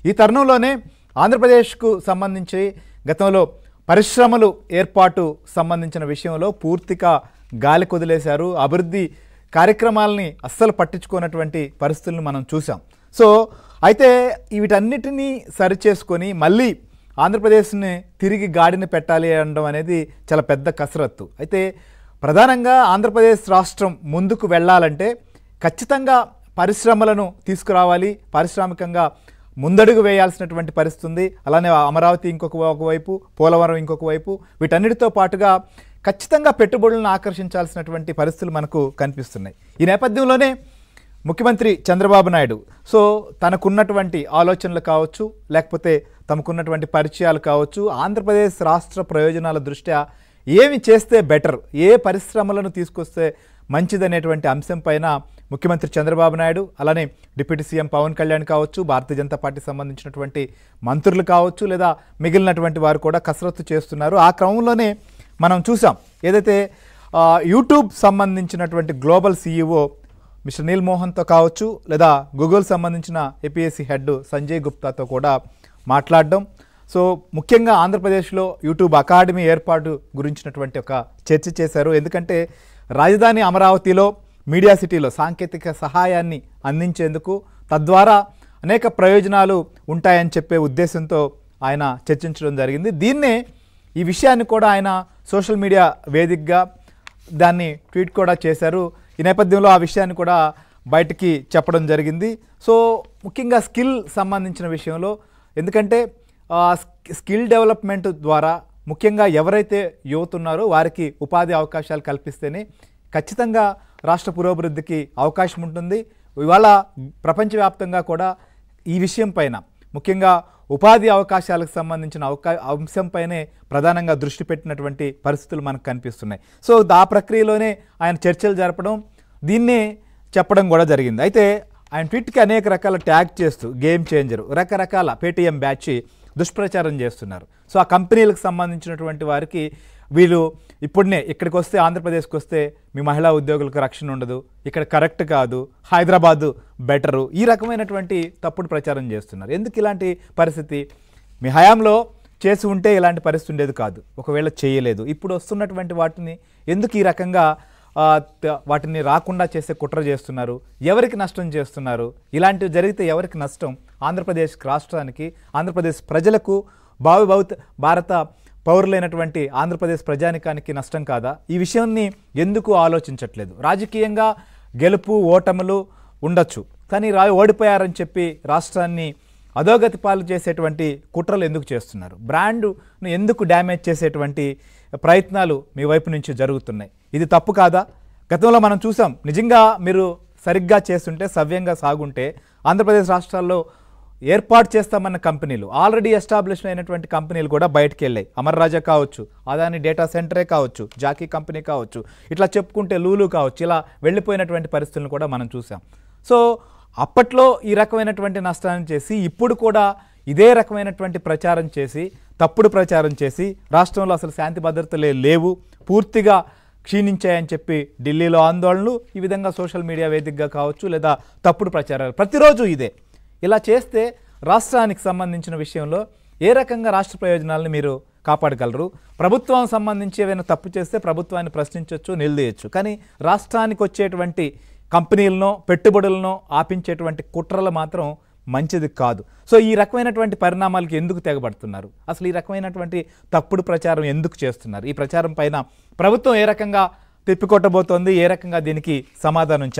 ఈ తరుణంలోనే ఆంధ్రప్రదేశ్కు సంబంధించి గతంలో పరిశ్రమలు ఏర్పాటు సంబంధించిన విషయంలో పూర్తిగా గాలి కొదిలేశారు. అభివృద్ధి కార్యక్రమాలని అస్సలు పట్టించుకున్నటువంటి పరిస్థితులను మనం చూసాం. సో అయితే వీటన్నిటినీ సరిచేసుకొని మళ్ళీ ఆంధ్రప్రదేశ్ని తిరిగి గాడిని పెట్టాలి అనడం అనేది చాలా పెద్ద కసరత్తు. అయితే ప్రధానంగా ఆంధ్రప్రదేశ్ రాష్ట్రం ముందుకు వెళ్ళాలంటే ఖచ్చితంగా పరిశ్రమలను తీసుకురావాలి, పారిశ్రామికంగా ముందడుగు వేయాల్సినటువంటి పరిస్థితి ఉంది. అలానే అమరావతి ఒకవైపు, పోలవరం ఇంకొక వైపు, వీటన్నిటితో పాటుగా ఖచ్చితంగా పెట్టుబడులను ఆకర్షించాల్సినటువంటి పరిస్థితులు మనకు కనిపిస్తున్నాయి. ఈ నేపథ్యంలోనే ముఖ్యమంత్రి చంద్రబాబు నాయుడు తనకున్నటువంటి ఆలోచనలు కావచ్చు, లేకపోతే తమకున్నటువంటి పరిచయాలు కావచ్చు, ఆంధ్రప్రదేశ్ రాష్ట్ర ప్రయోజనాల దృష్ట్యా ఏమి చేస్తే బెటర్, ఏ పరిశ్రమలను తీసుకొస్తే మంచిదనేటువంటి అంశం పైన ముఖ్యమంత్రి చంద్రబాబు నాయుడు, అలానే డిప్యూటీ సీఎం పవన్ కళ్యాణ్ కావచ్చు, భారతీయ జనతా పార్టీ సంబంధించినటువంటి మంత్రులు కావచ్చు, లేదా మిగిలినటువంటి వారు కూడా కసరత్తు చేస్తున్నారు. ఆ క్రమంలోనే మనం చూసాం ఏదైతే యూట్యూబ్ సంబంధించినటువంటి గ్లోబల్ సీఈఓ మిస్టర్ నీల్ మోహన్తో కావచ్చు, లేదా గూగుల్ సంబంధించిన ఏపీఎస్సీ హెడ్ సంజయ్ గుప్తాతో కూడా మాట్లాడడం. సో ముఖ్యంగా ఆంధ్రప్రదేశ్లో యూట్యూబ్ అకాడమీ ఏర్పాటు గురించినటువంటి ఒక చర్చ చేశారు. ఎందుకంటే రాజధాని అమరావతిలో మీడియా సిటీలో సాంకేతిక సహాయాన్ని అందించేందుకు, తద్వారా అనేక ప్రయోజనాలు ఉంటాయని చెప్పే ఉద్దేశంతో ఆయన చర్చించడం జరిగింది. ఈ విషయాన్ని కూడా ఆయన సోషల్ మీడియా వేదికగా దాన్ని ట్వీట్ కూడా చేశారు. ఈ నేపథ్యంలో ఆ విషయాన్ని కూడా బయటికి చెప్పడం జరిగింది. సో ముఖ్యంగా స్కిల్ సంబంధించిన విషయంలో, ఎందుకంటే స్కిల్ డెవలప్మెంట్ ద్వారా ముఖ్యంగా ఎవరైతే యువత ఉన్నారో వారికి ఉపాధి అవకాశాలు కల్పిస్తేనే ఖచ్చితంగా రాష్ట్ర పురోభివృద్ధికి అవకాశం ఉంటుంది. ఇవాళ ప్రపంచవ్యాప్తంగా కూడా ఈ విషయం పైన, ముఖ్యంగా ఉపాధి అవకాశాలకు సంబంధించిన అంశంపైనే ప్రధానంగా దృష్టి పెట్టినటువంటి పరిస్థితులు మనకు కనిపిస్తున్నాయి. సో ఆ ప్రక్రియలోనే ఆయన చర్చలు జరపడం, దీన్నే చెప్పడం కూడా జరిగింది. అయితే ఆయన ట్వీట్కి అనేక రకాల ట్యాగ్ చేస్తూ గేమ్ చేంజరు, రకరకాల పేటీఎం బ్యాచ్ దుష్ప్రచారం చేస్తున్నారు. సో ఆ కంపెనీలకు సంబంధించినటువంటి వారికి వీళ్ళు ఇప్పుడునే ఇక్కడికి వస్తే, ఆంధ్రప్రదేశ్కి వస్తే మీ మహిళా ఉద్యోగులకు రక్షణ ఉండదు, ఇక్కడ కరెక్ట్ కాదు, హైదరాబాదు బెటరు, ఈ రకమైనటువంటి తప్పుడు ప్రచారం చేస్తున్నారు. ఎందుకు ఇలాంటి పరిస్థితి? మీ హయాంలో చేసి ఉంటే ఇలాంటి పరిస్థితి ఉండేది కాదు, ఒకవేళ చేయలేదు. ఇప్పుడు వస్తున్నటువంటి వాటిని ఎందుకు ఈ రకంగా వాటిని రాకుండా చేసే కుట్ర చేస్తున్నారు? ఎవరికి నష్టం చేస్తున్నారు? ఇలాంటివి జరిగితే ఎవరికి నష్టం? ఆంధ్రప్రదేశ్ రాష్ట్రానికి, ఆంధ్రప్రదేశ్ ప్రజలకు, భారత పౌరులైనటువంటి ఆంధ్రప్రదేశ్ ప్రజానికానికి నష్టం కాదా? ఈ విషయాన్ని ఎందుకు ఆలోచించట్లేదు? రాజకీయంగా గెలుపు ఓటములు ఉండొచ్చు, కానీ ఓడిపోయారని చెప్పి రాష్ట్రాన్ని అధోగతి పాలు చేసేటువంటి కుట్రలు ఎందుకు చేస్తున్నారు? బ్రాండ్ను ఎందుకు డ్యామేజ్ చేసేటువంటి ప్రయత్నాలు మీ వైపు నుంచి జరుగుతున్నాయి? ఇది తప్పు కాదా? గతంలో మనం చూసాం, నిజంగా మీరు సరిగ్గా చేస్తుంటే, సవ్యంగా సాగుంటే ఆంధ్రప్రదేశ్ రాష్ట్రాల్లో ఏర్పాటు చేస్తామన్న కంపెనీలు, ఆల్రెడీ ఎస్టాబ్లిష్ అయినటువంటి కంపెనీలు కూడా బయటకు వెళ్ళాయి. అమర్ రాజా కావచ్చు, అదాని డేటా సెంటరే కావచ్చు, జాకీ కంపెనీ కావచ్చు, ఇట్లా చెప్పుకుంటే లూలు కావచ్చు, ఇలా వెళ్ళిపోయినటువంటి పరిస్థితులను కూడా మనం చూసాం. సో అప్పట్లో ఈ రకమైనటువంటి నష్టాన్ని చేసి, ఇప్పుడు కూడా ఇదే రకమైనటువంటి ప్రచారం చేసి, తప్పుడు ప్రచారం చేసి, రాష్ట్రంలో అసలు శాంతి భద్రతలే లేవు, పూర్తిగా క్షీణించాయని చెప్పి ఢిల్లీలో ఆందోళనలు, ఈ విధంగా సోషల్ మీడియా వేదికగా కావచ్చు, లేదా తప్పుడు ప్రచారాలు ప్రతిరోజు ఇదే. ఇలా చేస్తే రాష్ట్రానికి సంబంధించిన విషయంలో ఏ రకంగా రాష్ట్ర ప్రయోజనాలను మీరు కాపాడగలరు? ప్రభుత్వం సంబంధించి ఏదైనా తప్పు చేస్తే ప్రభుత్వాన్ని ప్రశ్నించవచ్చు, నిలదీయచ్చు, కానీ రాష్ట్రానికి వచ్చేటువంటి కంపెనీలను, పెట్టుబడులను ఆపించేటువంటి కుట్రలు మాత్రం మంచిది కాదు. సో ఈ రకమైనటువంటి పరిణామాలకు ఎందుకు తెగబడుతున్నారు? అసలు ఈ రకమైనటువంటి తప్పుడు ప్రచారం ఎందుకు చేస్తున్నారు? ఈ ప్రచారం పైన ప్రభుత్వం ఏ రకంగా తిప్పికొట్టబోతోంది? ఏ రకంగా దీనికి సమాధానం